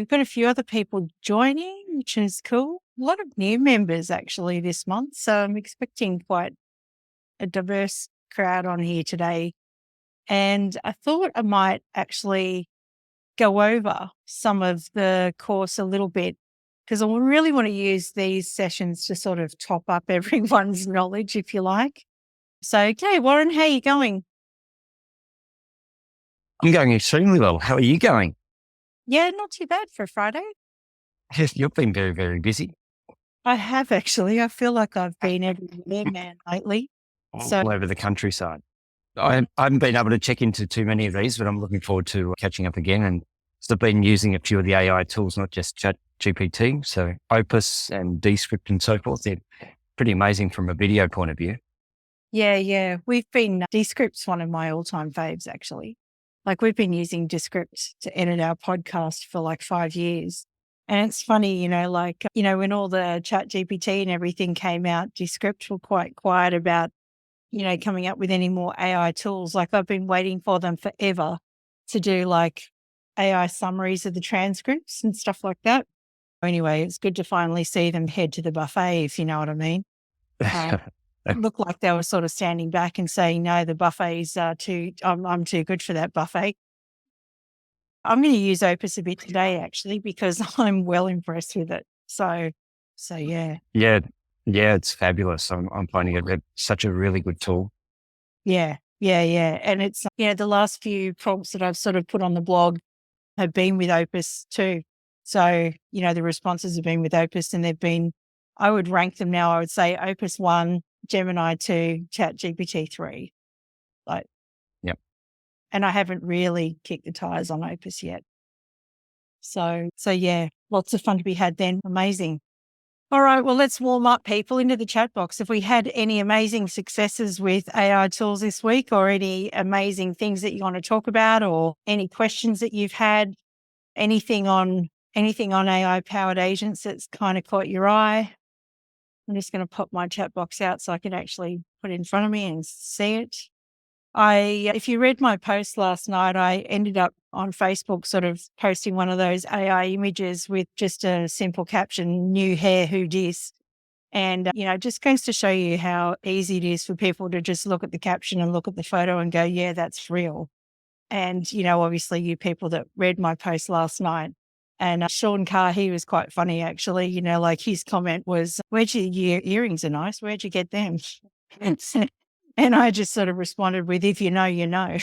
We've got a few other people joining, which is cool. A lot of new members actually this month. So I'm expecting quite a diverse crowd on here today. And I thought I might actually go over some of the course a little bit because I really want to use these sessions to sort of top up everyone's knowledge, if you like. So, okay, Warren, how are you going? I'm going extremely well. How are you going? Yeah, not too bad for a Friday. Yes, you've been very, very busy I have actually. I feel like I've been everywhere, man, lately. So, all over the countryside. I haven't been able to check into too many of these, but I'm looking forward to catching up again. And I've been using a few of the AI tools, not just Chat GPT, so Opus and Descript and so forth. They're pretty amazing from a video point of view. yeah. We've been, Descript's one of my all-time faves, actually. Like we've been using Descript to edit our podcast for like 5 years. And it's funny, when all the Chat GPT and everything came out, Descript were quite quiet about, coming up with any more AI tools. Like I've been waiting for them forever to do like AI summaries of the transcripts and stuff like that. Anyway, it's good to finally see them head to the buffet, if you know what I mean. It looked like they were sort of standing back and saying, no, the buffet's I'm too good for that buffet. I'm going to use Opus a bit today, actually, because I'm well impressed with it. So yeah. Yeah, it's fabulous. I'm finding it such a really good tool. Yeah. And it's, the last few prompts that I've sort of put on the blog have been with Opus too. So, the responses have been with Opus and they've been, I would rank them now. I would say Opus 1, Gemini 2, Chat GPT 3. Like, Yep. and I haven't really kicked the tires on Opus yet. So yeah, lots of fun to be had then. Amazing. All right, well, let's warm up people into the chat box. If we had any amazing successes with AI tools this week or any amazing things that you want to talk about or any questions that you've had, anything on AI powered agents that's kind of caught your eye. I'm just going to pop my chat box out so I can actually put it in front of me and see it. If you read my post last night, I ended up on Facebook sort of posting one of those AI images with just a simple caption, new hair, who dis? And, it just goes to show you how easy it is for people to just look at the caption and look at the photo and go, yeah, that's real. And, obviously you people that read my post last night and Sean Carr, he was quite funny actually, like his comment was, your earrings are nice. Where'd you get them? And I just sort of responded with, if you know, you know.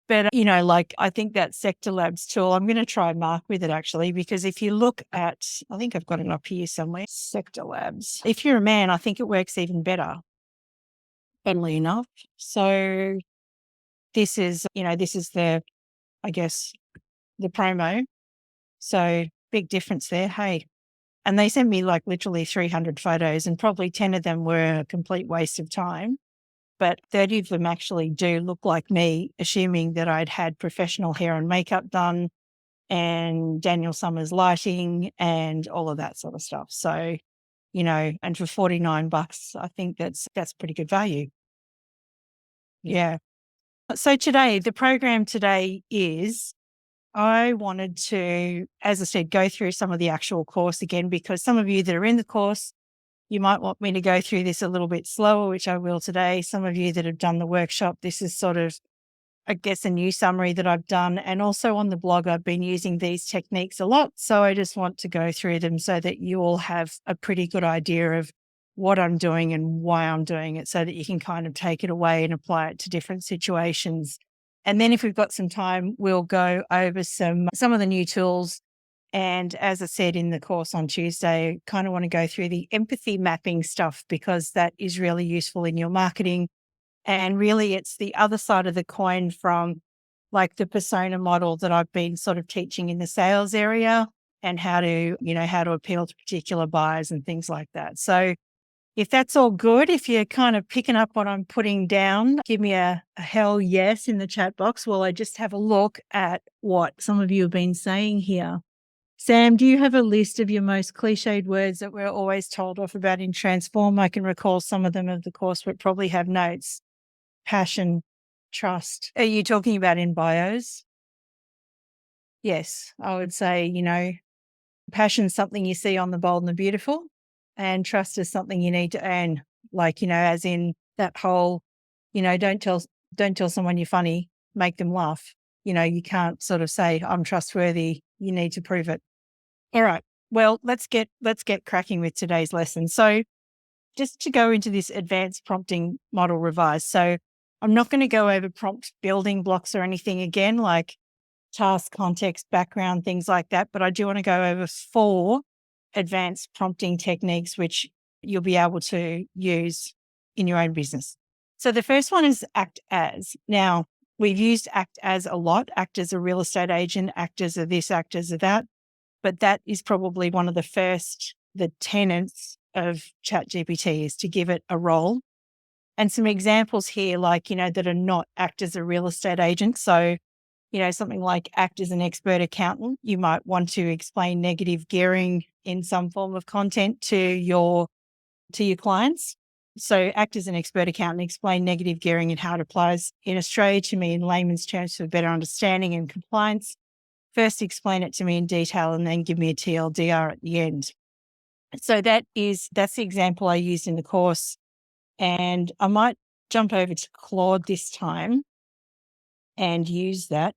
But, I think that Sector Labs tool, I'm going to try Mark with it actually, because if you look at, I think I've got it up here somewhere, Sector Labs. If you're a man, I think it works even better, funnily enough. So this is the, I guess, the promo. So big difference there. Hey. And they sent me like literally 300 photos and probably 10 of them were a complete waste of time. But 30 of them actually do look like me, assuming that I'd had professional hair and makeup done and Daniel Summers lighting and all of that sort of stuff. So, and for $49, I think that's pretty good value. Yeah. So today, the program today is I wanted to, as I said, go through some of the actual course again, because some of you that are in the course, you might want me to go through this a little bit slower, which I will today. Some of you that have done the workshop, this is sort of, I guess, a new summary that I've done. And also on the blog, I've been using these techniques a lot. So I just want to go through them so that you all have a pretty good idea of what I'm doing and why I'm doing it, so that you can kind of take it away and apply it to different situations. And then if we've got some time, we'll go over some of the new tools. And as I said in the course on Tuesday, kind of want to go through the empathy mapping stuff, because that is really useful in your marketing. And really it's the other side of the coin from like the persona model that I've been sort of teaching in the sales area, and how to appeal to particular buyers and things like that. So if that's all good, if you're kind of picking up what I'm putting down, give me a hell yes in the chat box while I just have a look at what some of you have been saying here. Sam, do you have a list of your most cliched words that we're always told off about in Transform? I can recall some of them of the course, but probably have notes. Passion, trust. Are you talking about in bios? yes, I would say, passion's something you see on the bold and the beautiful, and trust is something you need to earn. Like, as in that whole, don't tell someone you're funny, make them laugh. You can't sort of say, I'm trustworthy. You need to prove it. All right. Well, let's get cracking with today's lesson. So just to go into this advanced prompting model revised. So I'm not going to go over prompt building blocks or anything again, like task, context, background, things like that. But I do want to go over 4 advanced prompting techniques, which you'll be able to use in your own business. So the first one is act as. Now, we've used act as a lot, act as a real estate agent, act as a this, act as a that. But that is probably one of the tenets of ChatGPT, is to give it a role. And some examples here, like, that are not act as a real estate agent. So, something like act as an expert accountant. You might want to explain negative gearing in some form of content to your clients. So act as an expert accountant, explain negative gearing and how it applies in Australia to me in layman's terms for better understanding and compliance. First, explain it to me in detail and then give me a TLDR at the end. So that's the example I used in the course. And I might jump over to Claude this time and use that.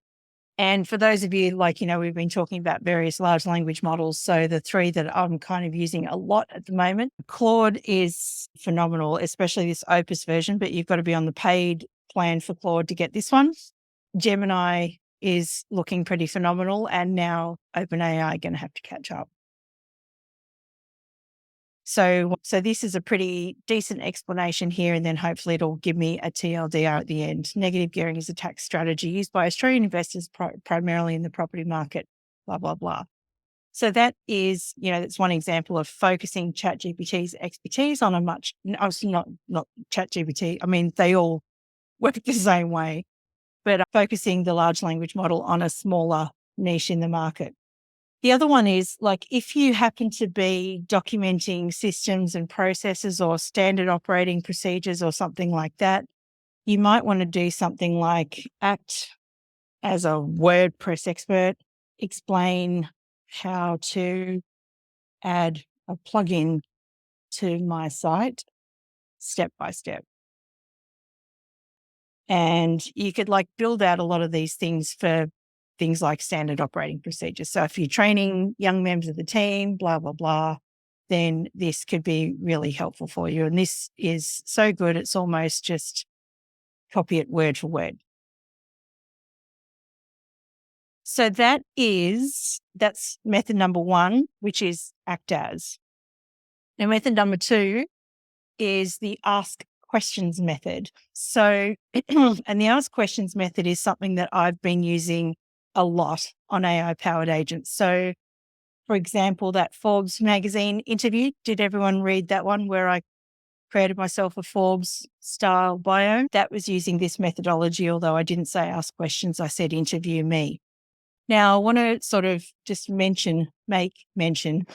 And for those of you, we've been talking about various large language models. So the 3 that I'm kind of using a lot at the moment, Claude is phenomenal, especially this Opus version, but you've got to be on the paid plan for Claude to get this one. Gemini is looking pretty phenomenal, and now OpenAI are going to have to catch up. So this is a pretty decent explanation here, and then hopefully it'll give me a TLDR at the end. Negative gearing is a tax strategy used by Australian investors primarily in the property market, blah, blah, blah. So that is, that's one example of focusing ChatGPT's expertise on not ChatGPT. I mean, they all work the same way, but focusing the large language model on a smaller niche in the market. The other one is, if you happen to be documenting systems and processes or standard operating procedures or something like that, you might want to do something like act as a WordPress expert, explain how to add a plugin to my site step by step. And you could build out a lot of these things for things like standard operating procedures. So if you're training young members of the team, blah, blah, blah, then this could be really helpful for you. And this is so good, it's almost just copy it word for word. So that's method number 1, which is act as. Now, method number 2 is the ask questions method. So, and the ask questions method is something that I've been using a lot on AI powered agents. So, for example, that Forbes magazine interview, did everyone read that one where I created myself a Forbes style bio? That was using this methodology, although I didn't say ask questions, I said interview me. Now, I want to sort of just make mention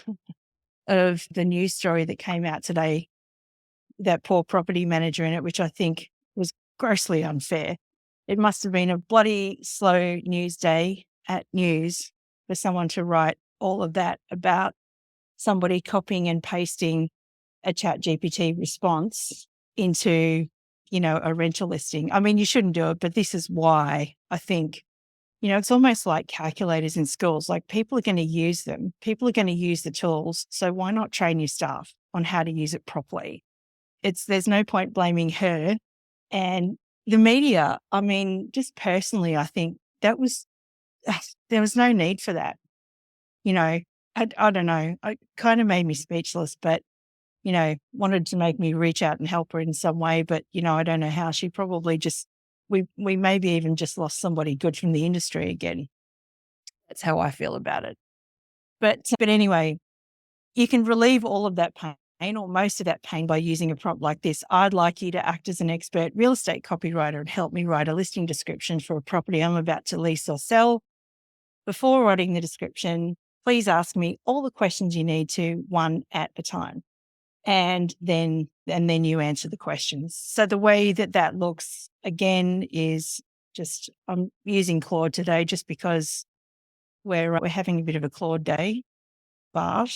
of the news story that came out today, that poor property manager in it, which I think was grossly unfair. It must have been a bloody slow news day at news for someone to write all of that about somebody copying and pasting a ChatGPT response into, a rental listing. I mean, you shouldn't do it, but this is why I think, it's almost like calculators in schools. People are going to use them. People are going to use the tools. So why not train your staff on how to use it properly? There's no point blaming her. And the media, I mean, just personally, I think there was no need for that. I don't know. It kind of made me speechless, but, wanted to make me reach out and help her in some way. But, I don't know how. She probably we maybe even just lost somebody good from the industry again. That's how I feel about it. But anyway, you can relieve all of that pain or most of that pain by using a prompt like this. I'd like you to act as an expert real estate copywriter and help me write a listing description for a property I'm about to lease or sell. Before writing the description, please ask me all the questions you need to, one at a time. And then you answer the questions. So the way that looks, again, is I'm using Claude today just because we're having a bit of a Claude day, but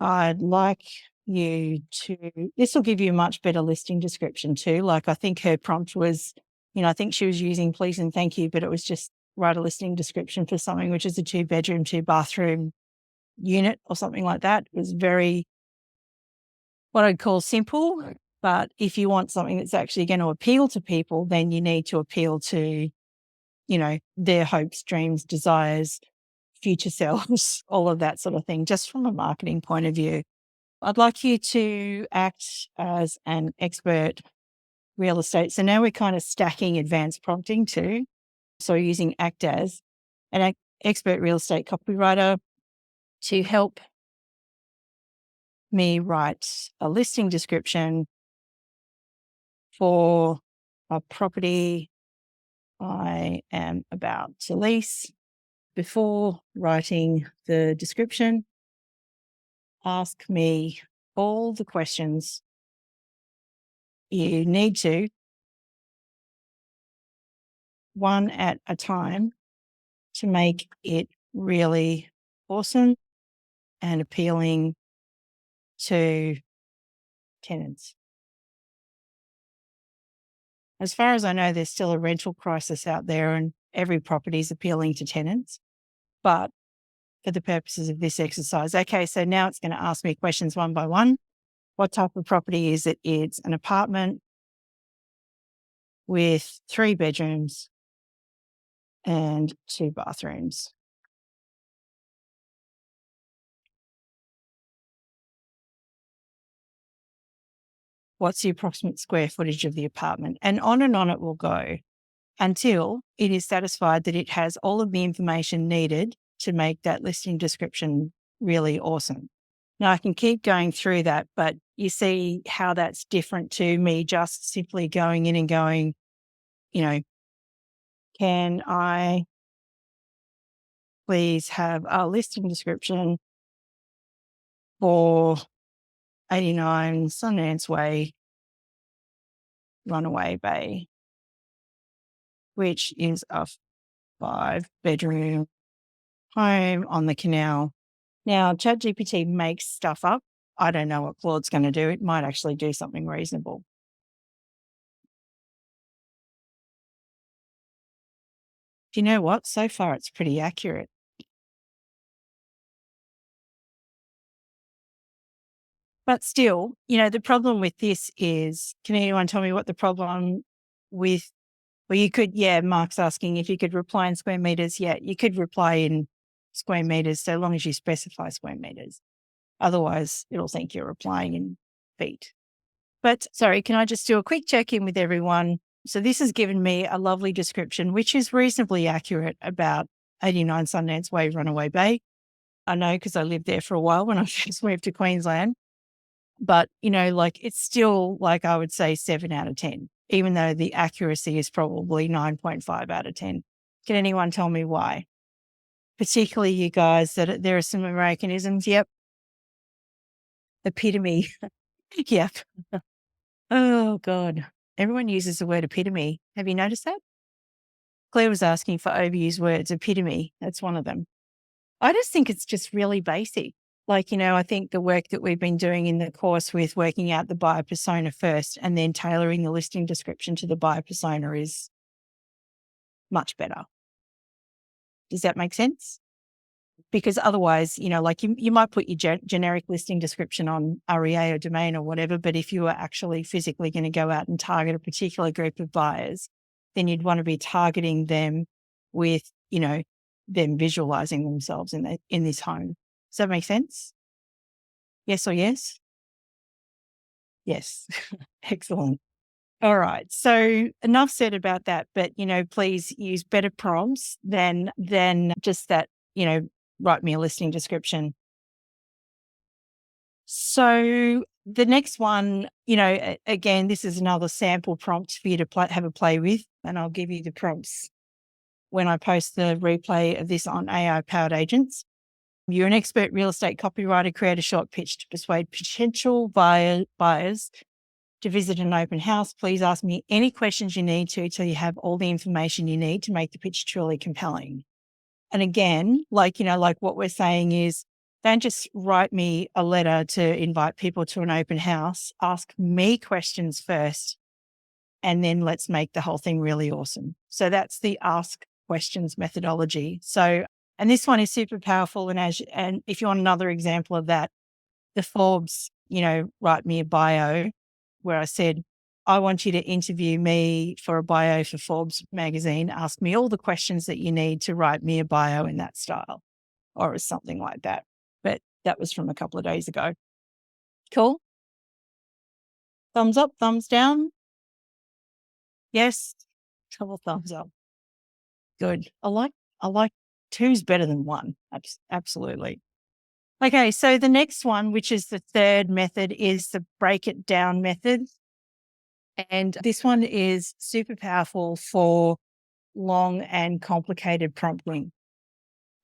I'd like you to, this will give you a much better listing description too. Like I think her prompt was, I think she was using please and thank you, but it was just write a listing description for something which is a 2-bedroom, 2-bathroom unit or something like that. It was very, what I'd call simple. But if you want something that's actually going to appeal to people, then you need to appeal to, their hopes, dreams, desires, future selves, all of that sort of thing, just from a marketing point of view. I'd like you to act as an expert real estate. So now we're kind of stacking advanced prompting too. So using act as an expert real estate copywriter to help me write a listing description for a property I am about to lease. Before writing the description, ask me all the questions you need to, one at a time, to make it really awesome and appealing to tenants. As far as I know, there's still a rental crisis out there and every property is appealing to tenants. But for the purposes of this exercise, okay, so now it's going to ask me questions one by one. What type of property is it? It's an apartment with 3 bedrooms and 2 bathrooms. What's the approximate square footage of the apartment? And on it will go until it is satisfied that it has all of the information needed to make that listing description really awesome. Now, I can keep going through that, but you see how that's different to me just simply going in and going, can I please have a listing description for 89 Sundance Way, Runaway Bay, which is a 5-bedroom home on the canal. Now, ChatGPT makes stuff up. I don't know what Claude's going to do. It might actually do something reasonable. Do you know what? So far, it's pretty accurate. But still, the problem with this is, can anyone tell me what the problem with, well, you could, Mark's asking if you could reply in square meters. Yeah, you could reply in square meters so long as you specify square meters. Otherwise, it'll think you're replying in feet. But sorry, can I just do a quick check-in with everyone? So this has given me a lovely description, which is reasonably accurate about 89 Sundance Way, Runaway Bay. I know because I lived there for a while when I first moved to Queensland. But, it's still I would say 7 out of 10, even though the accuracy is probably 9.5 out of 10. Can anyone tell me why? Particularly you guys, that there are some Americanisms. Yep. Epitome. Yep. Oh, God. Everyone uses the word epitome. Have you noticed that? Claire was asking for overused words. Epitome. That's one of them. I just think it's just really basic. I think the work that we've been doing in the course with working out the buyer persona first and then tailoring the listing description to the buyer persona is much better. Does that make sense? Because otherwise, you might put your generic listing description on REA or Domain or whatever, but if you are actually physically going to go out and target a particular group of buyers, then you'd want to be targeting them with, them visualizing themselves in this home. Does that make sense? Yes or yes? Yes. Excellent. All right. So enough said about that, but, please use better prompts than just that, write me a listing description. So the next one, again, this is another sample prompt for you to have a play with, and I'll give you the prompts when I post the replay of this on AI Powered Agents. You're an expert real estate copywriter. Create a short pitch to persuade potential buyers to visit an open house. Please ask me any questions you need to until you have all the information you need to make the pitch truly compelling. And again, like what we're saying is, don't just write me a letter to invite people to an open house. Ask me questions first, and then let's make the whole thing really awesome. So that's the ask questions methodology. So, and this one is super powerful. And if you want another example of that, the Forbes, write me a bio, where I said, I want you to interview me for a bio for Forbes magazine. Ask me all the questions that you need to write me a bio in that style, or something like that. But that was from a couple of days ago. Cool. Thumbs up, thumbs down. Yes. Couple thumbs up. Good. I like two's better than one. Absolutely. Okay. So the next one, which is the third method, is the break it down method. And this one is super powerful for long and complicated prompting.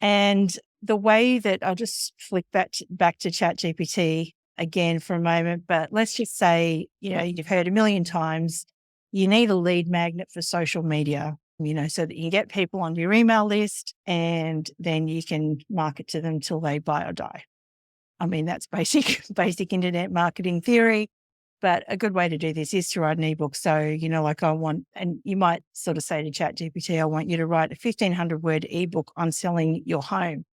And the way that I'll just flick back to ChatGPT again for a moment, but let's just say, you've heard a million times, you need a lead magnet for social media, so that you can get people on your email list and then you can market to them till they buy or die. I mean, that's basic internet marketing theory. But a good way to do this is to write an ebook. So, and you might sort of say to ChatGPT, I want you to write a 1,500 word ebook on selling your home.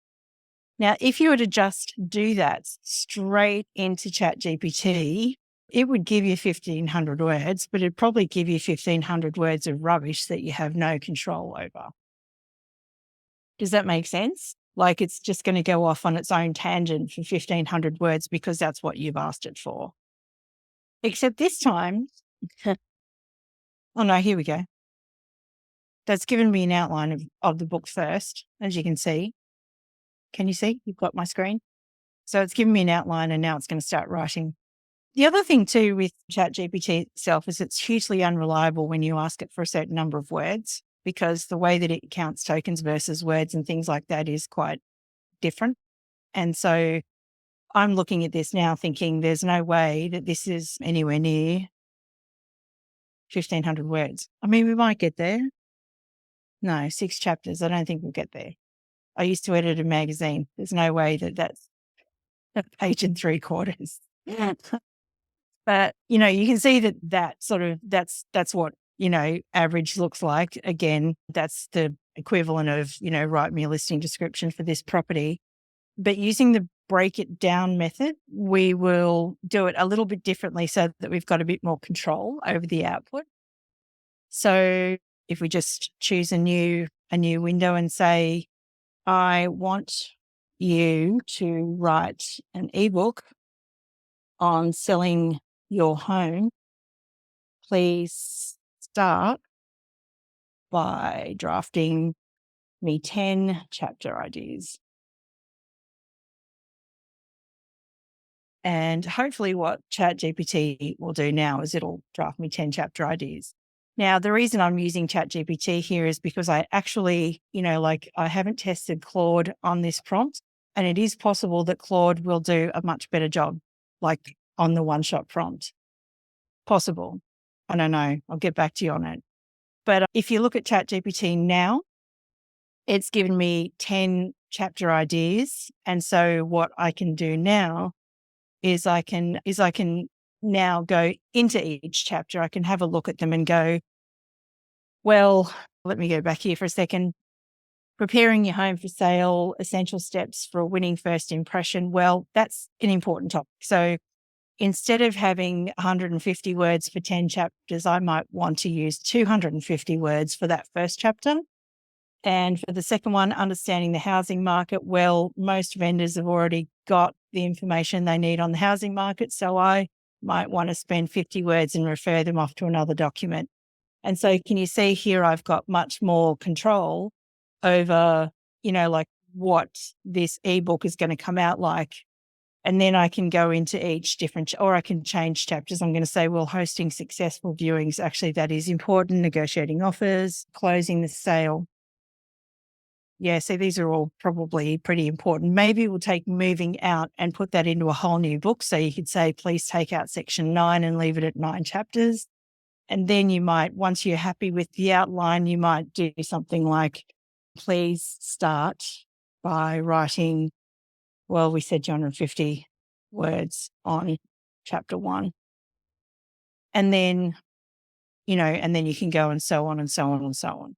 Now, if you were to just do that straight into ChatGPT, it would give you 1,500 words, but it'd probably give you 1,500 words of rubbish that you have no control over. Does that make sense? Like it's just going to go off on its own tangent for 1,500 words because that's what you've asked it for. Except this time, oh no, here we go. That's given me an outline of the book first, as you can see. Can you see? You've got my screen. So it's given me an outline and now it's going to start writing. The other thing too with ChatGPT itself is it's hugely unreliable when you ask it for a certain number of words, because the way that it counts tokens versus words and things like that is quite different. And so I'm looking at this now thinking there's no way that this is anywhere near 1,500 words. I mean, we might get there. No, 6 chapters. I don't think we'll get there. I used to edit a magazine. There's no way that that's a page and 3/4. But, you can see that's what, average looks like. Again, that's the equivalent of, write me a listing description for this property. But using the break it down method, we will do it a little bit differently so that we've got a bit more control over the output. So if we just choose a new window and say, I want you to write an ebook on selling your home, please start by drafting me 10 chapter ideas. And hopefully what ChatGPT will do now is it'll draft me 10 chapter ideas. Now, the reason I'm using ChatGPT here is because I actually, I haven't tested Claude on this prompt, and it is possible that Claude will do a much better job, like on the one-shot prompt. Possible. I don't know. I'll get back to you on it. But if you look at ChatGPT now, it's given me 10 chapter ideas. And so what I can do now is I can now go into each chapter. I can have a look at them and go, well, let me go back here for a second. Preparing your home for sale, essential steps for a winning first impression. Well, that's an important topic. So instead of having 150 words for 10 chapters, I might want to use 250 words for that first chapter. And for the second one, understanding the housing market. Well, most vendors have already got the information they need on the housing market. So I might want to spend 50 words and refer them off to another document. And so can you see here, I've got much more control over, what this ebook is going to come out like. And then I can go into each different, or I can change chapters. I'm going to say, well, hosting successful viewings. Actually, that is important. Negotiating offers, closing the sale. Yeah, so these are all probably pretty important. Maybe we'll take moving out and put that into a whole new book. So you could say, please take out section 9 and leave it at 9 chapters. And then you might, once you're happy with the outline, you might do something like please start by writing, well, we said 250 words on chapter 1. And then, and then you can go and so on and so on and so on.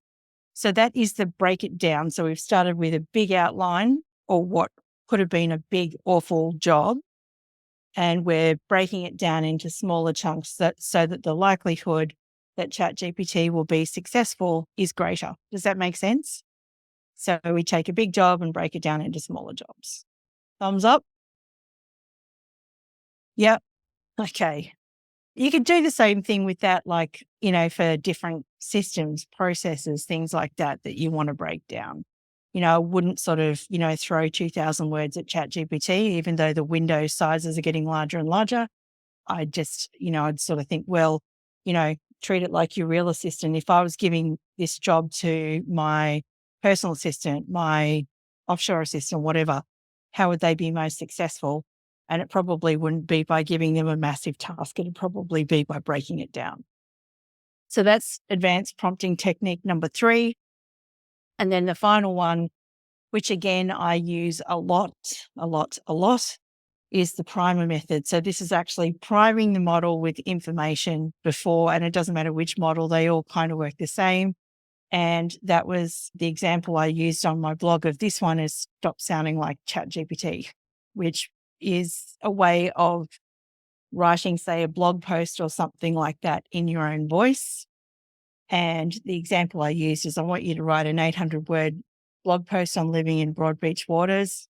So that is the break it down. So we've started with a big outline, or what could have been a big, awful job. And we're breaking it down into smaller chunks so that the likelihood that ChatGPT will be successful is greater. Does that make sense? So we take a big job and break it down into smaller jobs. Thumbs up? Yep. Okay. You could do the same thing with that, like, for different systems, processes, things like that you want to break down. I wouldn't sort of, throw 2,000 words at ChatGPT, even though the window sizes are getting larger and larger. I just, I'd sort of think, well, treat it like your real assistant. If I was giving this job to my personal assistant, my offshore assistant, whatever, how would they be most successful? And it probably wouldn't be by giving them a massive task. It'd probably be by breaking it down. So that's advanced prompting technique number 3. And then the final one, which again I use a lot, is the primer method. So this is actually priming the model with information before, and it doesn't matter which model, they all kind of work the same. And that was the example I used on my blog of this one is Stop Sounding Like ChatGPT, which is a way of writing, say, a blog post or something like that in your own voice. And the example I used is I want you to write an 800-word blog post on living in Broad Beach waters.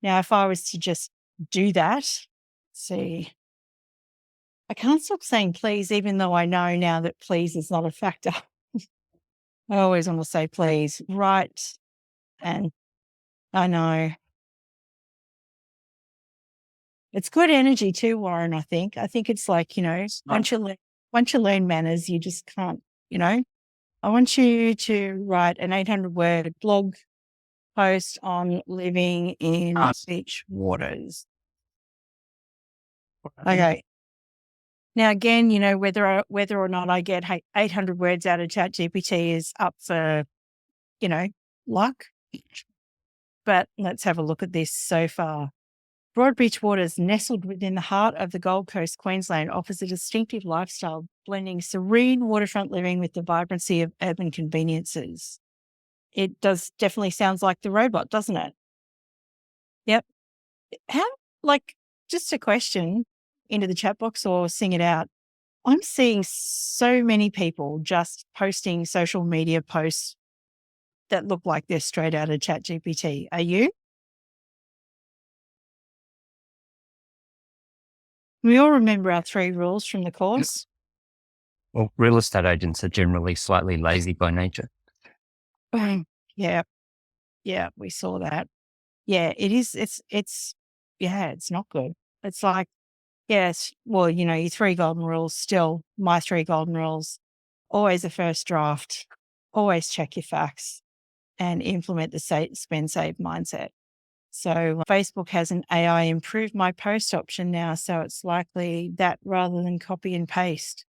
Now, if I was to just do that, see, I can't stop saying please, even though I know now that please is not a factor. I always want to say please, right? And I know. It's good energy too, Warren, I think. I think it's like, once you learn manners, you just can't, I want you to write an 800-word blog post on living in beach waters. Okay. Now, again, whether or not I get 800 words out of ChatGPT is up for, luck. But let's have a look at this so far. Broad Beach Waters, nestled within the heart of the Gold Coast, Queensland, offers a distinctive lifestyle, blending serene waterfront living with the vibrancy of urban conveniences. It definitely sounds like the robot, doesn't it? Yep. Just a question into the chat box or sing it out. I'm seeing so many people just posting social media posts that look like they're straight out of ChatGPT. Are you? We all remember our 3 rules from the course. Well, real estate agents are generally slightly lazy by nature. Yeah. Yeah, we saw that. Yeah, it is. It's not good. It's like, yes, well, your 3 golden rules, still my 3 golden rules, always a first draft, always check your facts and implement the spend, save mindset. So Facebook has an AI improve my post option now. So it's likely that rather than copy and paste.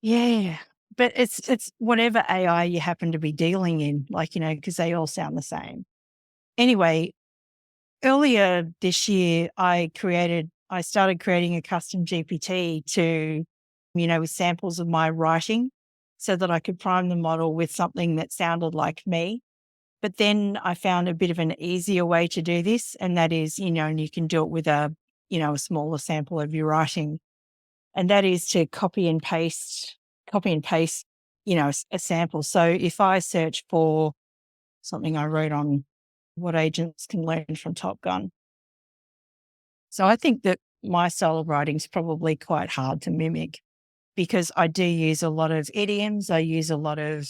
Yeah. But it's whatever AI you happen to be dealing in, because they all sound the same. Anyway, earlier this year, I started creating a custom GPT to, with samples of my writing so that I could prime the model with something that sounded like me. But then I found a bit of an easier way to do this, and that is, and you can do it with a smaller sample of your writing. And that is to copy and paste, a sample. So if I search for something I wrote on what agents can learn from Top Gun. So I think that my style of writing is probably quite hard to mimic because I do use a lot of idioms. I use a lot of,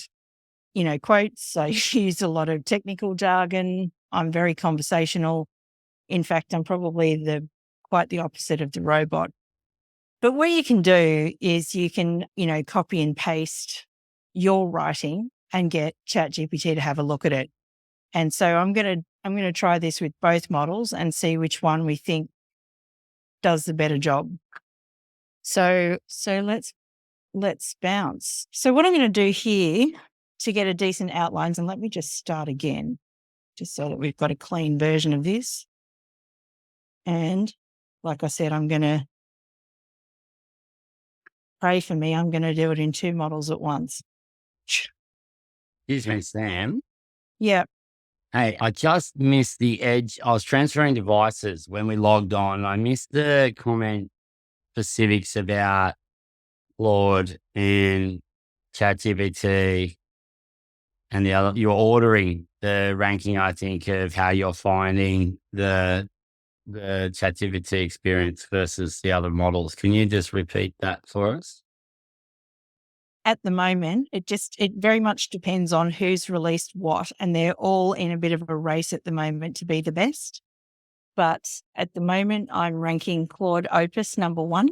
quotes. I use a lot of technical jargon. I'm very conversational. In fact, I'm probably quite the opposite of the robot. But what you can do is you can, copy and paste your writing and get ChatGPT to have a look at it. And so I'm going to try this with both models and see which one we think does the better job. So let's bounce. So what I'm going to do here to get a decent outlines. And let me just start again, just so that we've got a clean version of this. And like I said, I'm going to pray for me. I'm going to do it in 2 models at once. Excuse me, Sam. Yeah. Hey, I just missed the edge. I was transferring devices when we logged on. I missed the comment specifics about Claude and ChatGPT and the other. You're ordering the ranking, I think, of how you're finding the ChatGPT experience versus the other models. Can you just repeat that for us? At the moment, it very much depends on who's released what, and they're all in a bit of a race at the moment to be the best. But at the moment, I'm ranking Claude Opus number 1,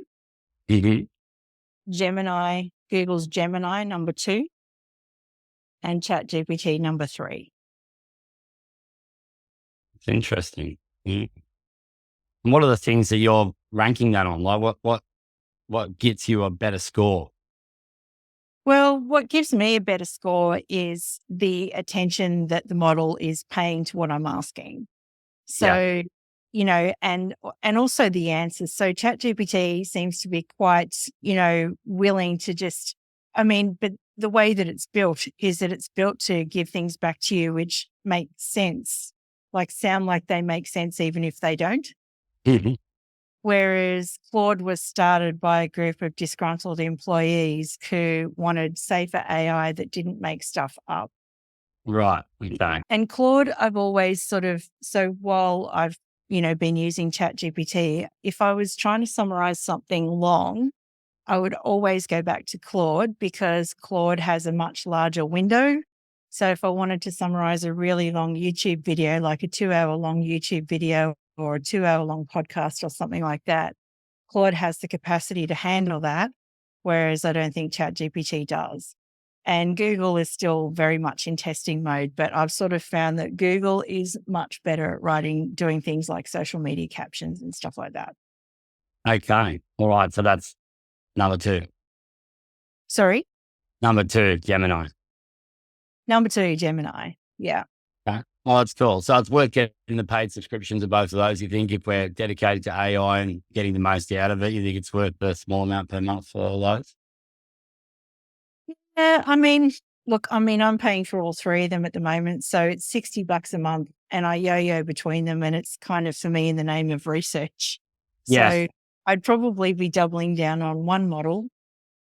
Gemini, Google's Gemini number 2, and ChatGPT number 3. It's interesting. And what are the things that you're ranking that on? Like what gets you a better score? Well, what gives me a better score is the attention that the model is paying to what I'm asking. So, and also the answers. So ChatGPT seems to be quite, willing to just, but the way that it's built is that it's built to give things back to you, which make sense, sound like they make sense, even if they don't. Whereas Claude was started by a group of disgruntled employees who wanted safer AI that didn't make stuff up. Right. Okay. And Claude, I've always while I've, been using ChatGPT, if I was trying to summarize something long, I would always go back to Claude because Claude has a much larger window. So if I wanted to summarize a really long YouTube video, like a 2-hour long YouTube video or a 2-hour long podcast or something like that, Claude has the capacity to handle that, whereas I don't think ChatGPT does. And Google is still very much in testing mode, but I've sort of found that Google is much better at doing things like social media captions and stuff like that. Okay. All right. So that's number 2. Sorry? Number 2, Gemini. Number 2, Gemini. Yeah. Okay. Oh, that's cool. So it's worth getting the paid subscriptions of both of those. You think if we're dedicated to AI and getting the most out of it, you think it's worth the small amount per month for all those? Yeah, I'm paying for all 3 of them at the moment. So it's $60 a month and I yo-yo between them, and it's kind of for me in the name of research. Yes. So I'd probably be doubling down on one model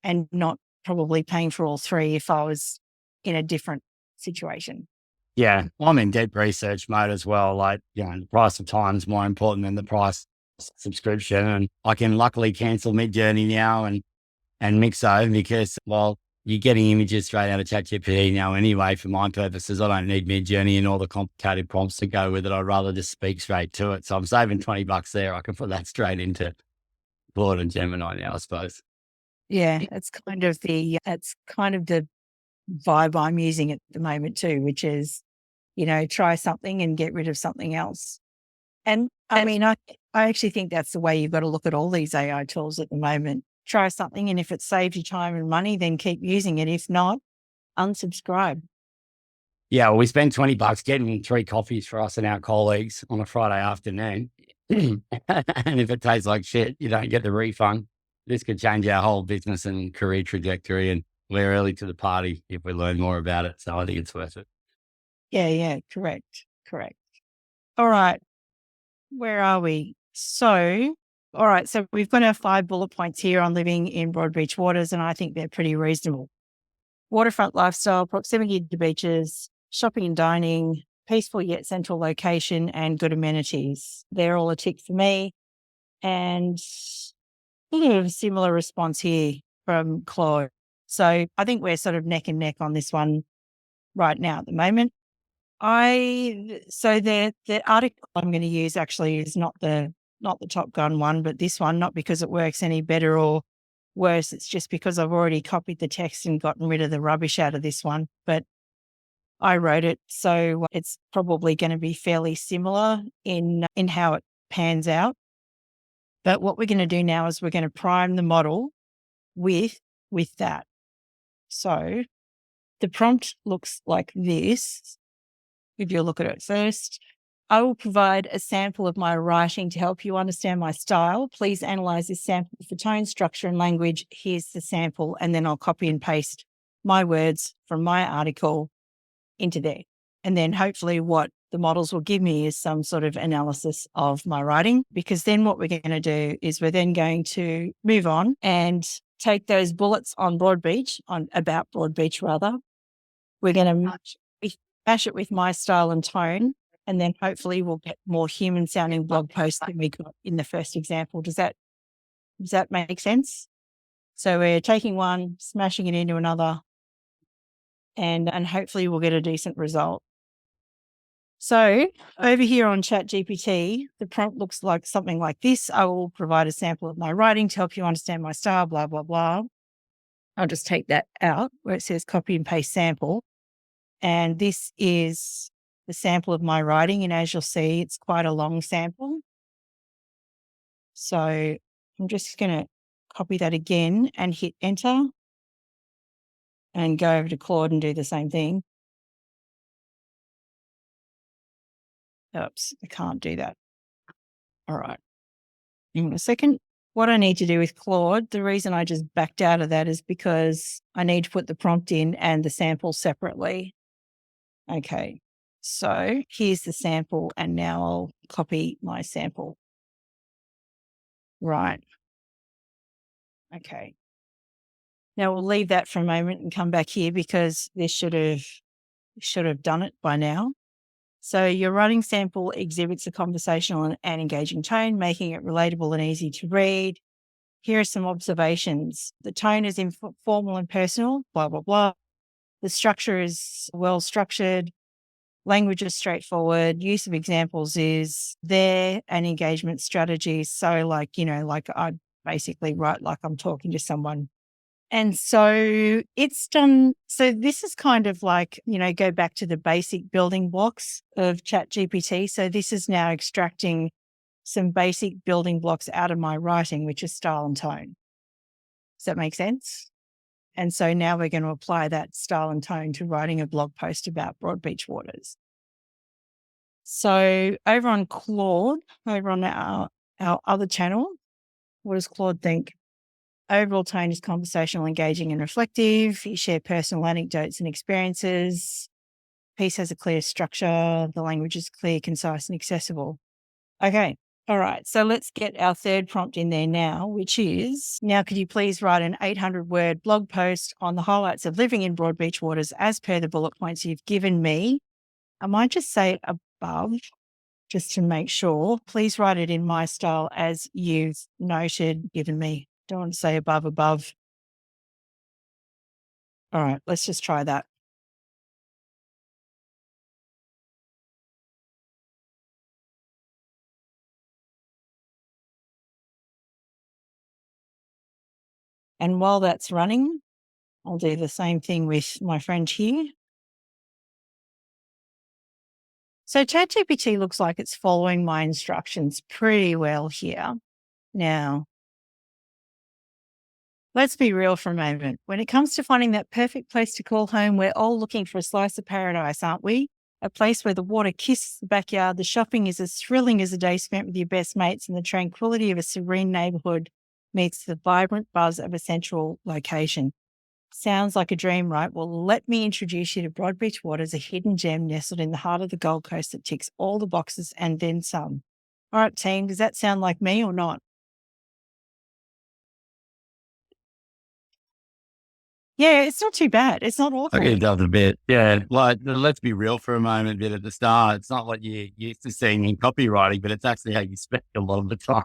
and not probably paying for all 3 if I was in a different situation. Yeah. Well, I'm in deep research mode as well. The price of time is more important than the price of subscription. And I can luckily cancel Midjourney now and Mixo because, you're getting images straight out of ChatGPT now anyway. For my purposes, I don't need Midjourney and all the complicated prompts to go with it. I'd rather just speak straight to it. So I'm saving $20 there. I can put that straight into Claude and Gemini now, I suppose. Yeah, it's kind of the vibe I'm using at the moment too, which is, try something and get rid of something else. And I actually think that's the way you've got to look at all these AI tools at the moment. Try something, and if it saves you time and money, then keep using it. If not, unsubscribe. Yeah, well, we spend $20 getting 3 coffees for us and our colleagues on a Friday afternoon. And if it tastes like shit, you don't get the refund. This could change our whole business and career trajectory, and we're early to the party if we learn more about it. So I think it's worth it. Yeah, correct. All right, where are we? So we've got our 5 bullet points here on living in Broadbeach waters, and I think they're pretty reasonable. Waterfront lifestyle, proximity to beaches, shopping and dining, peaceful yet central location, and good amenities. They're all a tick for me. And a little bit of a similar response here from Claude. So I think we're sort of neck and neck on this one right now at the moment. The article I'm going to use actually is not the Top Gun one, but this one, not because it works any better or worse. It's just because I've already copied the text and gotten rid of the rubbish out of this one, but I wrote it. So it's probably going to be fairly similar in how it pans out. But what we're going to do now is we're going to prime the model with that. So the prompt looks like this. If you look at it first, I will provide a sample of my writing to help you understand my style. Please analyze this sample for tone, structure, and language. Here's the sample. And then I'll copy and paste my words from my article into there. And then hopefully what the models will give me is some sort of analysis of my writing, because then what we're going to do is we're then going to move on and take those bullets on about Broadbeach rather. We're going to mash it with my style and tone, and then hopefully we'll get more human sounding blog posts than we got in the first example. Does that make sense? So we're taking one, smashing it into another, and hopefully we'll get a decent result. So over here on ChatGPT, the prompt looks like something like this. I will provide a sample of my writing to help you understand my style, blah, blah, blah. I'll just take that out where it says copy and paste sample. And this is the sample of my writing. And as you'll see, it's quite a long sample. So I'm just going to copy that again and hit enter and go over to Claude and do the same thing. Oops, I can't do that. All right. Hang on a second. What I need to do with Claude, the reason I just backed out of that is because I need to put the prompt in and the sample separately. Okay, so here's the sample, and now I'll copy my sample. Right. Okay. Now we'll leave that for a moment and come back here because this should have done it by now. So your writing sample exhibits a conversational and engaging tone, making it relatable and easy to read. Here are some observations. The tone is informal and personal, blah, blah, blah. The structure is well structured. Language is straightforward. Use of examples is there, and engagement strategies. So like I basically write like I'm talking to someone. And so it's done. So this is kind of like, go back to the basic building blocks of ChatGPT. So this is now extracting some basic building blocks out of my writing, which is style and tone. Does that make sense? And so now we're going to apply that style and tone to writing a blog post about Broadbeach waters. So over on Claude, over on our other channel, what does Claude think? Overall tone is conversational, engaging, and reflective. You share personal anecdotes and experiences. Piece has a clear structure. The language is clear, concise, and accessible. Okay. All right. So let's get our third prompt in there now, which is, now could you please write an 800-word blog post on the highlights of living in Broadbeach waters as per the bullet points you've given me? I might just say above, just to make sure. Please write it in my style as you've noted, given me. Don't want to say above. All right, let's just try that. And while that's running, I'll do the same thing with my friend here. So ChatGPT looks like it's following my instructions pretty well here. Now, let's be real for a moment. When it comes to finding that perfect place to call home, we're all looking for a slice of paradise, aren't we? A place where the water kisses the backyard, the shopping is as thrilling as a day spent with your best mates, and the tranquility of a serene neighbourhood meets the vibrant buzz of a central location. Sounds like a dream, right? Well, let me introduce you to Broadbeach Waters, a hidden gem nestled in the heart of the Gold Coast that ticks all the boxes and then some. All right, team, does that sound like me or not? Yeah, it's not too bad. It's not awful. Okay, it does a bit. Yeah, like let's be real for a moment, bit at the start. It's not what you're used to seeing in copywriting, but it's actually how you spend a lot of the time.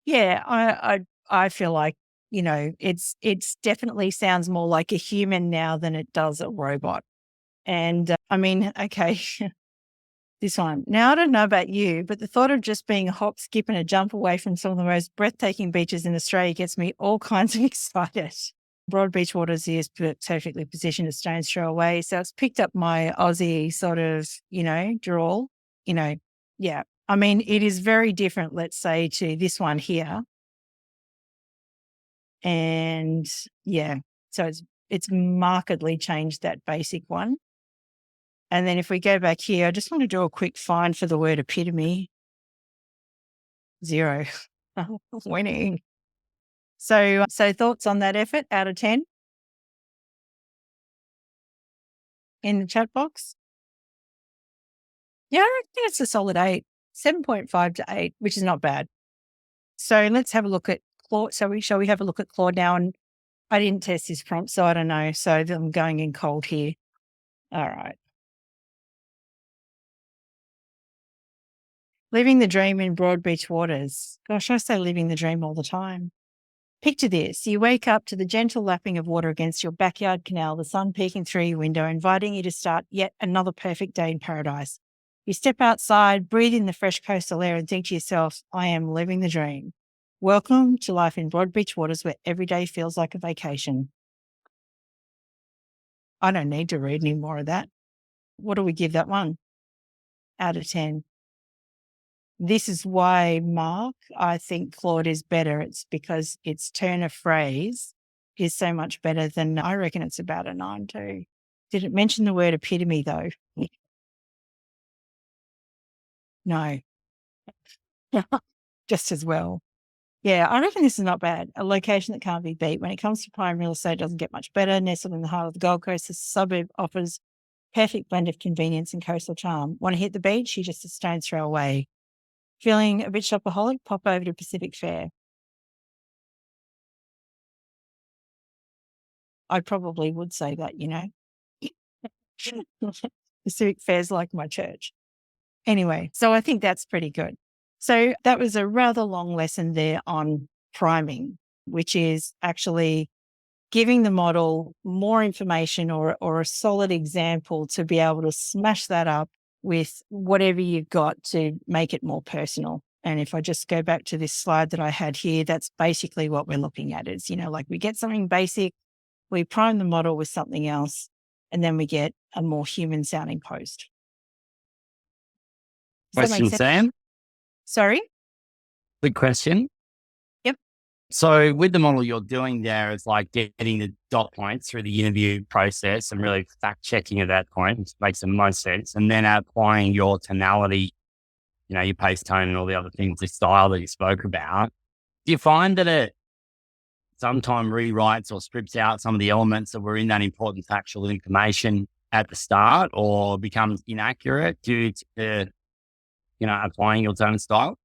Yeah, I feel like, it's definitely sounds more like a human now than it does a robot. And I mean, okay, this one. Now, I don't know about you, but the thought of just being a hop, skip, and a jump away from some of the most breathtaking beaches in Australia gets me all kinds of excited. Broadbeach Waters is perfectly positioned a stone's throw away. So it's picked up my Aussie sort of, drawl, yeah. I mean, it is very different, let's say, to this one here. And yeah, so it's It's markedly changed that basic one. And then if we go back here, I just want to do a quick find for the word epitome. 0. Winning. So thoughts on that effort out of 10 in the chat box? Yeah, I reckon it's a solid 8, 7.5 to 8, which is not bad. So let's have a look at Claude. Shall we have a look at Claude now? And I didn't test this prompt, so I don't know. So I'm going in cold here. All right. Living the dream in broad beach waters. Gosh, I say living the dream all the time. Picture this. You wake up to the gentle lapping of water against your backyard canal, the sun peeking through your window, inviting you to start yet another perfect day in paradise. You step outside, breathe in the fresh coastal air and think to yourself, I am living the dream. Welcome to life in broad beach waters where every day feels like a vacation. I don't need to read any more of that. What do we give that one out of 10? This is why, Mark, I think Claude is better. It's because its turn of phrase is so much better than, I reckon it's about a 9 too. Did it mention the word epitome though? No. Just as well. Yeah, I reckon this is not bad. A location that can't be beat. When it comes to prime real estate, it doesn't get much better. Nestled in the heart of the Gold Coast, this suburb offers perfect blend of convenience and coastal charm. Want to hit the beach? You're just a stone's throw away. Feeling a bit shopaholic? Pop over to Pacific Fair. I probably would say that, you know. Pacific Fair's like my church. Anyway, so I think that's pretty good. So that was a rather long lesson there on priming, which is actually giving the model more information or a solid example to be able to smash that up with whatever you've got to make it more personal. And if I just go back to this slide that I had here, that's basically what we're looking at is, you know, like we get something basic, we prime the model with something else, and then we get a more human sounding post. Does that make Question, sense? Sam? Sorry? Good question. Yep. So with the model you're doing there, it's like getting the dot points through the interview process and really fact checking at that point, which makes the most sense. And then applying your tonality, you know, your pace, tone, and all the other things, the style that you spoke about. Do you find that it sometimes rewrites or strips out some of the elements that were in that important factual information at the start, or becomes inaccurate due to, you know, applying your tone and style?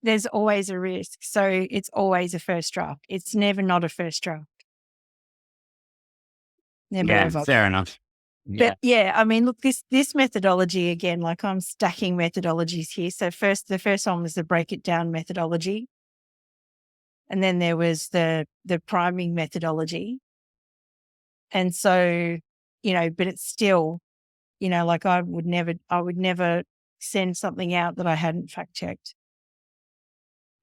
There's always a risk. So it's always a first draft. It's never not a first draft. Never Yeah, ever. fair enough. Yeah. But yeah, I mean, look, this methodology again, like I'm stacking methodologies here. So the first one was the break it down methodology. And then there was the priming methodology. And so, you know, but it's still, you know, like I would never send something out that I hadn't fact checked.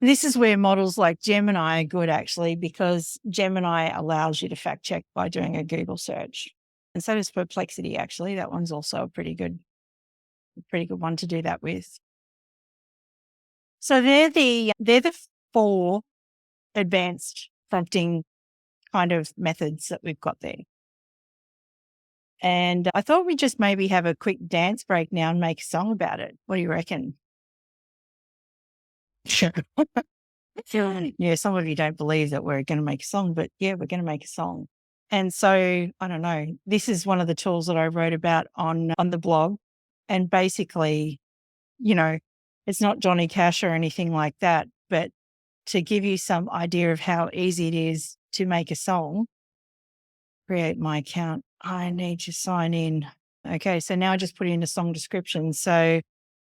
This is where models like Gemini are good actually, because Gemini allows you to fact check by doing a Google search. And so does Perplexity actually. That one's also a pretty good one to do that with. So they're the 4 advanced prompting kind of methods that we've got there. And I thought we'd just maybe have a quick dance break now and make a song about it. What do you reckon? Sure. Yeah, some of you don't believe that we're going to make a song, but yeah, we're going to make a song. And so, I don't know, this is one of the tools that I wrote about on the blog. And basically, you know, it's not Johnny Cash or anything like that, but to give you some idea of how easy it is to make a song, create my account. I need to sign in. Okay, so now I just put in a song description. So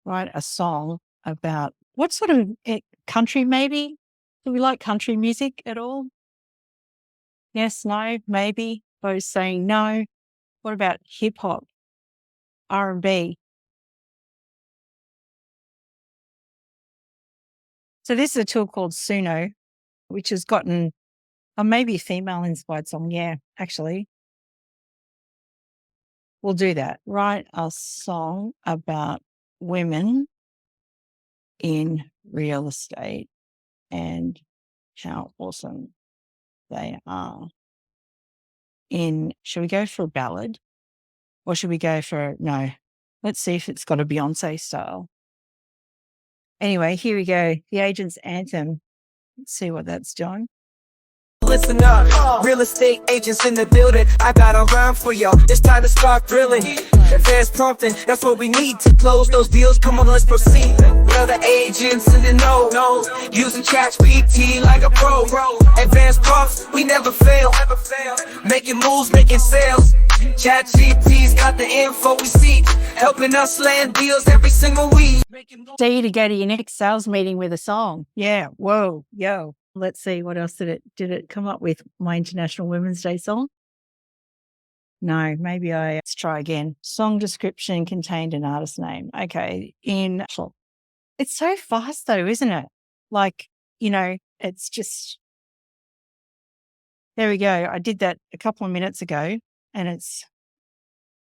write a song about what sort of country maybe? Do we like country music at all? Yes, no, maybe. Those saying no. What about hip hop, R&B? So this is a tool called Suno, which has gotten maybe a female inspired song. Yeah, actually. We'll do that. Write a song about women in real estate and how awesome they are. should we go for a ballad or should we go for, no, let's see if it's got a Beyonce style. Anyway, here we go. The Agent's Anthem. Let's see what that's doing. Listen up, real estate agents in the building. I got a rhyme for y'all. It's time to start drilling. Advanced prompting, that's what we need to close those deals. Come on, let's proceed. We're the agents in the know, using ChatGPT like a pro. Advanced prompts, we never fail. Making moves, making sales. ChatGPT's got the info we seek, helping us land deals every single week. Dare you to go to your next sales meeting with a song. Yeah, whoa, yo. Let's see, what else did it come up with? My International Women's Day song? No, maybe let's try again. Song description contained an artist name. Okay, it's so fast though, isn't it? Like, it's just, there we go. I did that a couple of minutes ago and it's,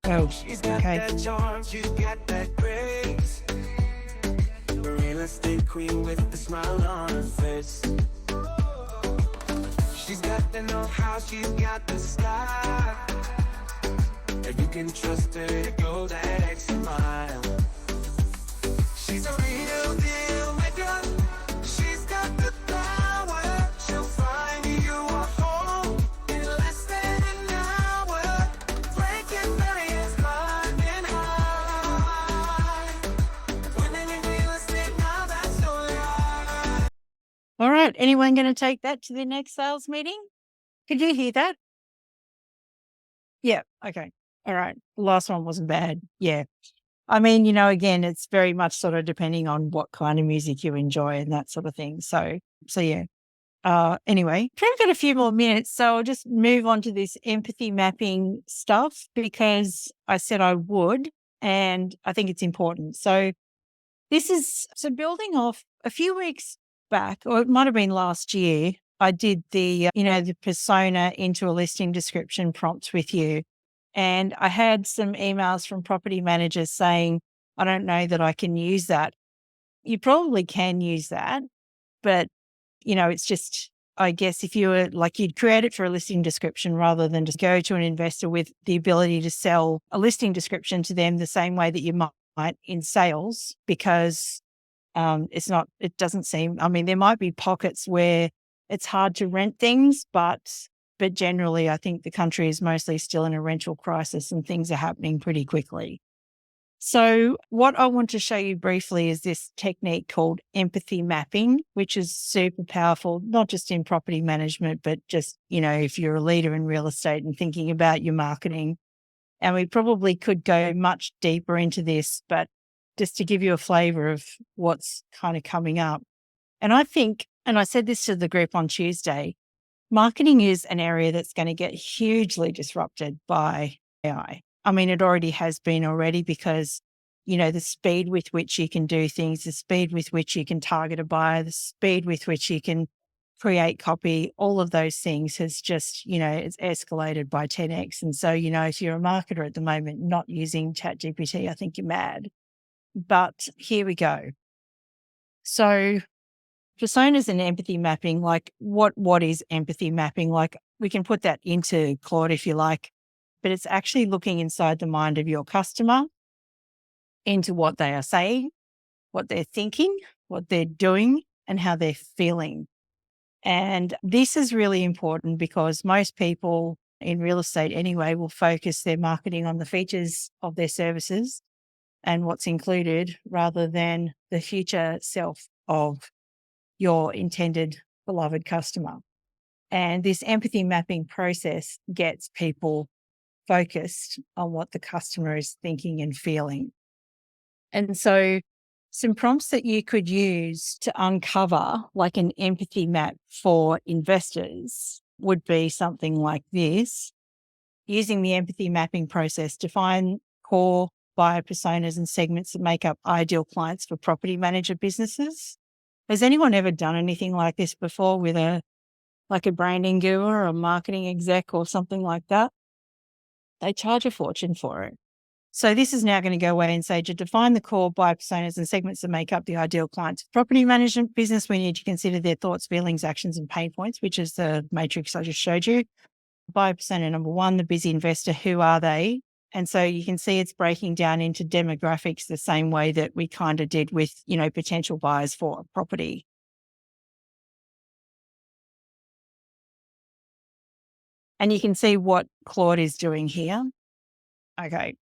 oh, okay. Real estate queen with the smile on her face. She's got the know-how, she's got the style, and you can trust her to go that extra mile. She's a real deal maker. She's got the power. She'll find you a home in less than an hour. Breaking barriers, climbing high. Winning in real estate, now that's no lie. All right, anyone going to take that to the next sales meeting? Could you hear that? Yeah, okay. All right. The last one wasn't bad. Yeah. I mean, again, it's very much sort of depending on what kind of music you enjoy and that sort of thing. So yeah. Anyway, we've got a few more minutes, so I'll just move on to this empathy mapping stuff because I said I would, and I think it's important. So building off a few weeks back, or it might have been last year, I did the persona into a listing description prompt with you. And I had some emails from property managers saying, I don't know that I can use that. You probably can use that, but it's just, I guess if you were you'd create it for a listing description rather than just go to an investor with the ability to sell a listing description to them the same way that you might in sales, because it doesn't seem, I mean, there might be pockets where it's hard to rent things, but generally I think the country is mostly still in a rental crisis and things are happening pretty quickly. So what I want to show you briefly is this technique called empathy mapping, which is super powerful, not just in property management, but just, if you're a leader in real estate and thinking about your marketing. And we probably could go much deeper into this, but just to give you a flavor of what's kind of coming up. And I think, and I said this to the group on Tuesday, marketing is an area that's going to get hugely disrupted by AI. I mean, it already has been because, the speed with which you can do things, the speed with which you can target a buyer, the speed with which you can create copy, all of those things has just, it's escalated by 10x. And so, if you're a marketer at the moment not using ChatGPT, I think you're mad. But here we go. So personas and empathy mapping, what is empathy mapping? We can put that into Claude if you like, but it's actually looking inside the mind of your customer into what they are saying, what they're thinking, what they're doing, and how they're feeling. And this is really important because most people in real estate anyway will focus their marketing on the features of their services and what's included rather than the future self of your intended beloved customer. And this empathy mapping process gets people focused on what the customer is thinking and feeling. And so some prompts that you could use to uncover an empathy map for investors would be something like this. Using the empathy mapping process, define core buyer personas and segments that make up ideal clients for property manager businesses. Has anyone ever done anything like this before with a branding guru or a marketing exec or something like that? They charge a fortune for it. So this is now going to go away and say, to define the core buyer personas and segments that make up the ideal clients for property management business, we need to consider their thoughts, feelings, actions, and pain points, which is the matrix I just showed you. buyer persona number one, the busy investor, who are they? And so you can see it's breaking down into demographics the same way that we kind of did with, potential buyers for a property. And you can see what Claude is doing here. Okay.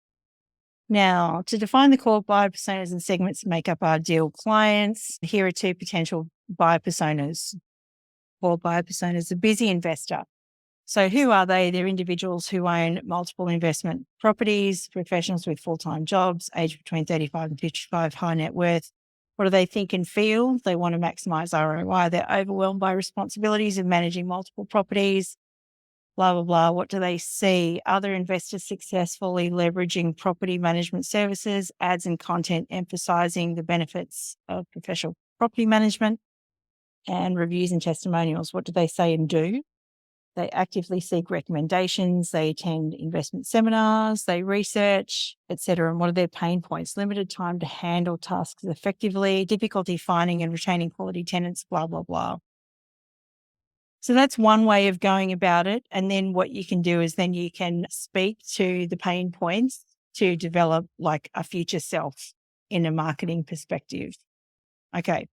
Now, to define the core buyer personas and segments that make up our ideal clients, here are two potential buyer personas. Core buyer personas, the busy investor. So who are they? They're individuals who own multiple investment properties, professionals with full-time jobs, aged between 35 and 55, high net worth. What do they think and feel? They want to maximize ROI. They're overwhelmed by responsibilities of managing multiple properties, blah, blah, blah. What do they see? Other investors successfully leveraging property management services, ads and content emphasizing the benefits of professional property management, and reviews and testimonials. What do they say and do? They actively seek recommendations, they attend investment seminars, they research, etc. And what are their pain points? Limited time to handle tasks effectively, difficulty finding and retaining quality tenants, blah, blah, blah. So that's one way of going about it. And then what you can do is then you can speak to the pain points to develop like a future self in a marketing perspective. Okay.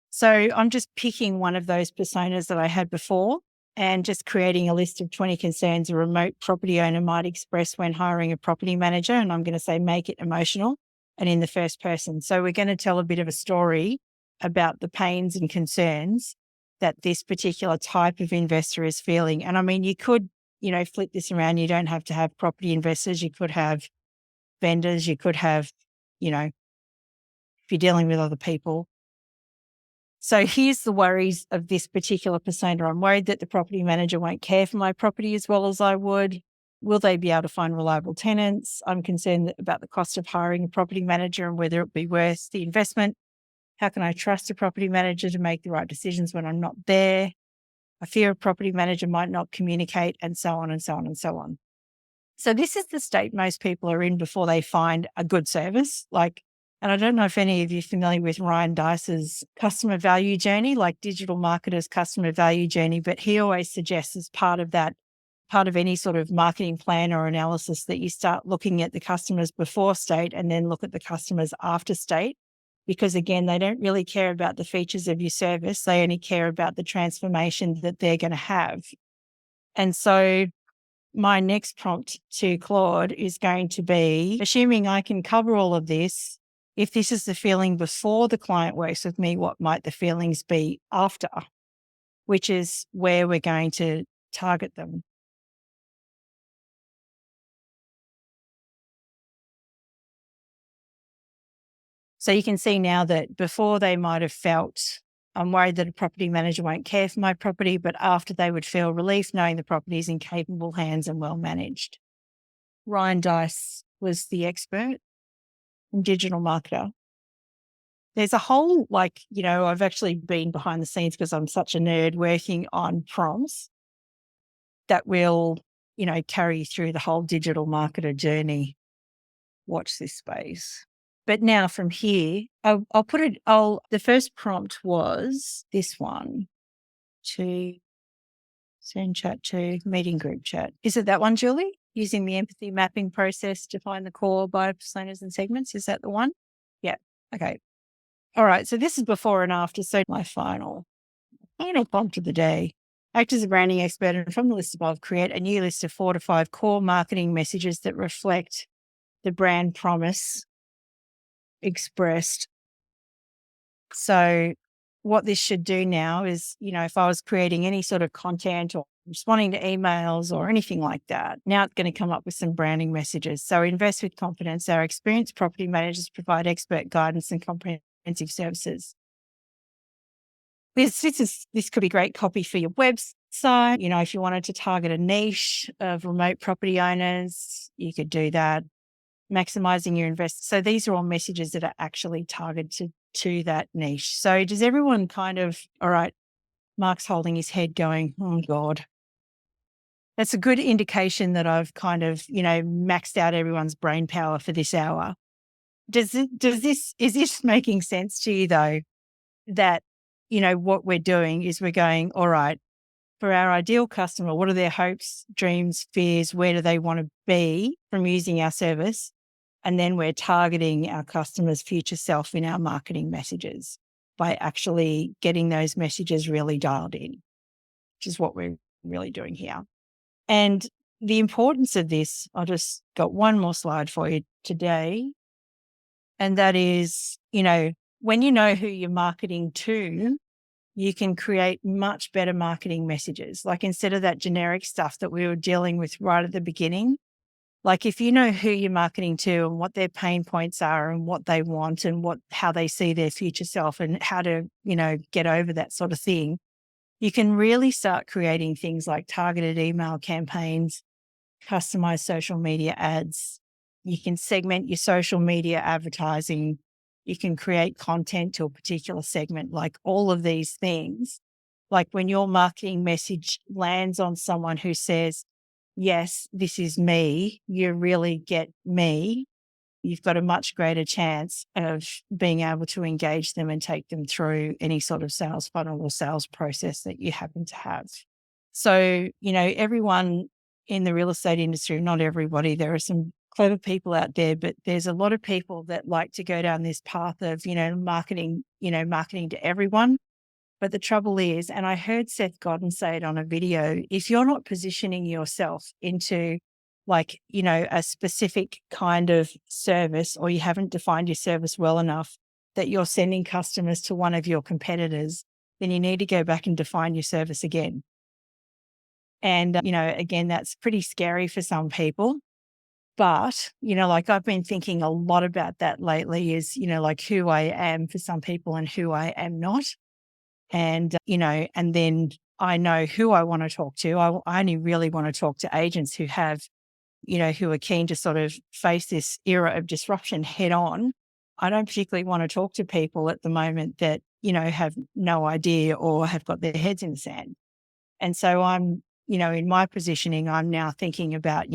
So I'm just picking one of those personas that I had before and just creating a list of 20 concerns a remote property owner might express when hiring a property manager. And I'm going to say, make it emotional and in the first person. So we're going to tell a bit of a story about the pains and concerns that this particular type of investor is feeling. And I mean, you could, flip this around. You don't have to have property investors. You could have vendors. You could have, if you're dealing with other people. So here's the worries of this particular persona. I'm worried that the property manager won't care for my property as well as I would. Will they be able to find reliable tenants? I'm concerned about the cost of hiring a property manager and whether it be worth the investment. How can I trust a property manager to make the right decisions when I'm not there? I fear a property manager might not communicate, and so on and so on and so on. So this is the state most people are in before they find a good service. And I don't know if any of you are familiar with Ryan Dice's customer value journey, like digital marketers' customer value journey, but he always suggests as part of any sort of marketing plan or analysis that you start looking at the customers before state and then look at the customers after state. Because again, they don't really care about the features of your service. They only care about the transformation that they're going to have. And so my next prompt to Claude is going to be, assuming I can cover all of this, if this is the feeling before the client works with me, what might the feelings be after? Which is where we're going to target them. So you can see now that before they might have felt, I'm worried that a property manager won't care for my property, but after they would feel relief knowing the property is in capable hands and well managed. Ryan Dice was the expert and digital marketer. There's a whole, I've actually been behind the scenes because I'm such a nerd working on prompts that will, carry you through the whole digital marketer journey. Watch this space. But now from here, the first prompt was this one, to send chat to meeting group chat. Is it that one, Julie? Using the empathy mapping process to find the core buyer personas and segments. Is that the one? Yeah. Okay. All right. So this is before and after. So my final prompt of the day. Act as a branding expert and from the list above, create a new list of 4 to 5 core marketing messages that reflect the brand promise expressed. So what this should do now is, if I was creating any sort of content or responding to emails or anything like that, now it's going to come up with some branding messages. So invest with confidence. Our experienced property managers provide expert guidance and comprehensive services. This could be great copy for your website. If you wanted to target a niche of remote property owners, you could do that. Maximizing your investment. So these are all messages that are actually targeted to that niche. So does everyone all right, Mark's holding his head going, oh God. That's a good indication that I've maxed out everyone's brain power for this hour. Is this making sense to you though? That, what we're doing is we're going, all right, for our ideal customer, what are their hopes, dreams, fears? Where do they want to be from using our service? And then we're targeting our customer's future self in our marketing messages by actually getting those messages really dialed in, which is what we're really doing here. And the importance of this, I just got one more slide for you today. And that is, when you know who you're marketing to, you can create much better marketing messages. Like instead of that generic stuff that we were dealing with right at the beginning, like if you know who you're marketing to and what their pain points are and what they want and how they see their future self and how to, get over that sort of thing, you can really start creating things like targeted email campaigns, customized social media ads. You can segment your social media advertising. You can create content to a particular segment, like all of these things. Like when your marketing message lands on someone who says, yes, this is me, you really get me, you've got a much greater chance of being able to engage them and take them through any sort of sales funnel or sales process that you happen to have. So, everyone in the real estate industry, not everybody, there are some clever people out there, but there's a lot of people that like to go down this path of, marketing to everyone. But the trouble is, and I heard Seth Godin say it on a video, if you're not positioning yourself into a specific kind of service, or you haven't defined your service well enough that you're sending customers to one of your competitors, then you need to go back and define your service again. And, again, that's pretty scary for some people. But, I've been thinking a lot about that lately is, who I am for some people and who I am not. And, and then I know who I want to talk to. I only really want to talk to agents who have, who are keen to sort of face this era of disruption head on. I don't particularly want to talk to people at the moment that, have no idea or have got their heads in the sand. And so I'm, in my positioning, I'm now thinking about,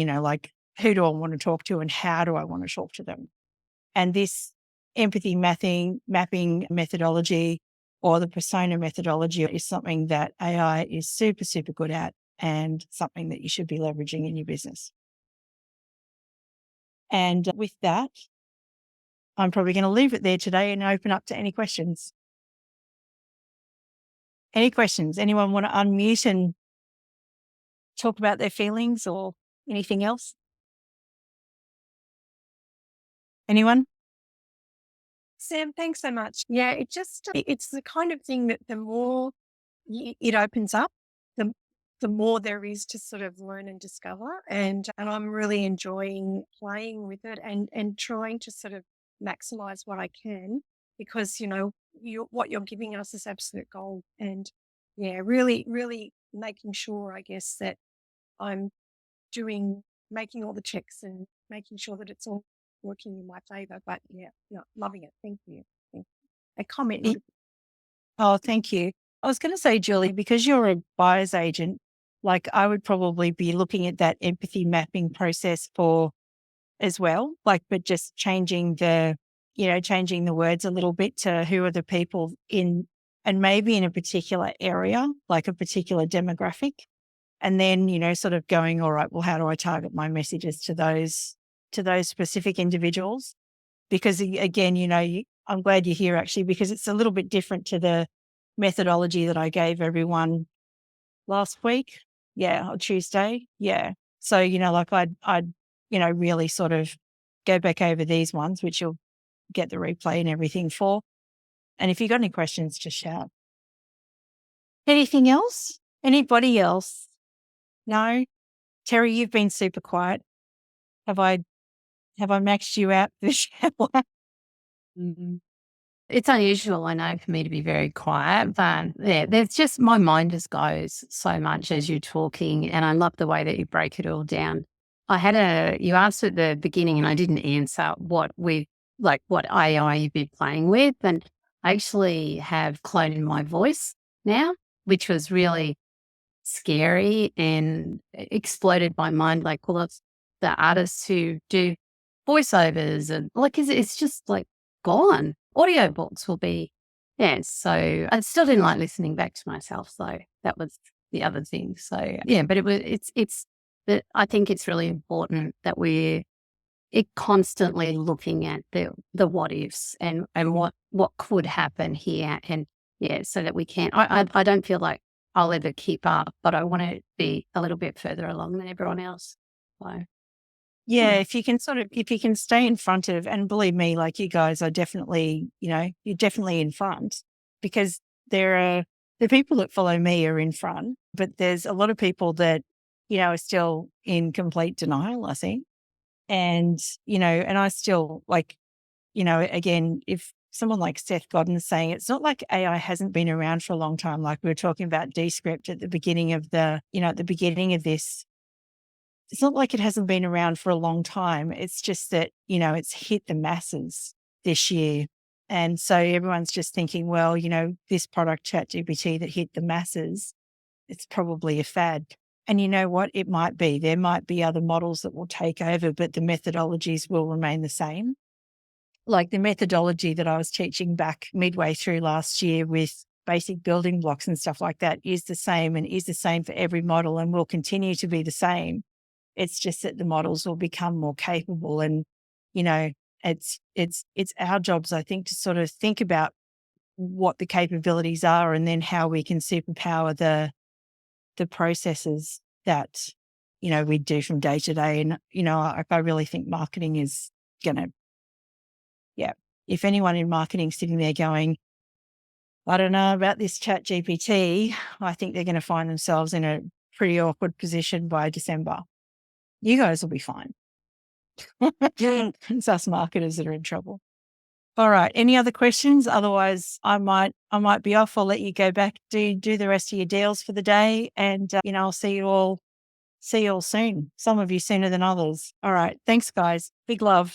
who do I want to talk to and how do I want to talk to them? And this empathy mapping methodology or the persona methodology is something that AI is super, super good at and something that you should be leveraging in your business. And with that, I'm probably going to leave it there today and open up to any questions. Any questions? Anyone want to unmute and talk about their feelings or anything else? Anyone? Sam, thanks so much. Yeah, it's the kind of thing that the more it opens up, the more there is to sort of learn and discover. And I'm really enjoying playing with it and trying to sort of maximize what I can, because, what you're giving us is absolute gold. And yeah, really, really making sure, I guess, that I'm making all the checks and making sure that it's all working in my favor. But yeah, loving it. Thank you. A comment. Oh, thank you. I was going to say, Julie, because you're a buyer's agent, I would probably be looking at that empathy mapping process as well, but just changing the words a little bit to who are the people in, and maybe in a particular area, like a particular demographic. And then, sort of going, all right, well, how do I target my messages to those specific individuals? Because again, I'm glad you're here actually, because it's a little bit different to the methodology that I gave everyone last week. Yeah. Or Tuesday. Yeah. So, I'd really sort of go back over these ones, which you'll get the replay and everything for. And if you've got any questions, just shout. Anything else? Anybody else? No? Terry, you've been super quiet. Have I maxed you out this hour? It's unusual, I know, for me to be very quiet, but yeah, there's just, my mind just goes so much as you're talking, and I love the way that you break it all down. You asked at the beginning and I didn't answer what AI you've been playing with, and I actually have cloned my voice now, which was really scary and exploded my mind. Well, it's the artists who do voiceovers and it's just gone. Audiobooks will be, yeah. So I still didn't like listening back to myself. So that was the other things. So yeah, but I think it's really important that we're constantly looking at the what ifs and what could happen here. And yeah, so that we can, I don't feel like I'll ever keep up, but I want to be a little bit further along than everyone else. So Yeah, if you can stay in front of, and believe me, like you guys are definitely, you're definitely in front, because the people that follow me are in front, but there's a lot of people that, are still in complete denial, I think. And, and I still again, if someone like Seth Godin is saying, it's not like AI hasn't been around for a long time. Like we were talking about Descript at the beginning of at the beginning of this. It's not like it hasn't been around for a long time. It's just that, it's hit the masses this year. And so everyone's just thinking, well, this product ChatGPT that hit the masses, it's probably a fad. And you know what? It might be. There might be other models that will take over, but the methodologies will remain the same. Like the methodology that I was teaching back midway through last year with basic building blocks and stuff like that is the same, and is the same for every model, and will continue to be the same. It's just that the models will become more capable, and, it's our jobs, I think, to sort of think about what the capabilities are, and then how we can superpower the processes that, we do from day to day. And, I really think marketing is going to, if anyone in marketing sitting there going, I don't know about this Chat GPT, I think they're going to find themselves in a pretty awkward position by December. You guys will be fine. It's us marketers that are in trouble. All right. Any other questions? Otherwise, I might be off. I'll let you go back, do the rest of your deals for the day. And, I'll see you all soon. Some of you sooner than others. All right. Thanks, guys. Big love.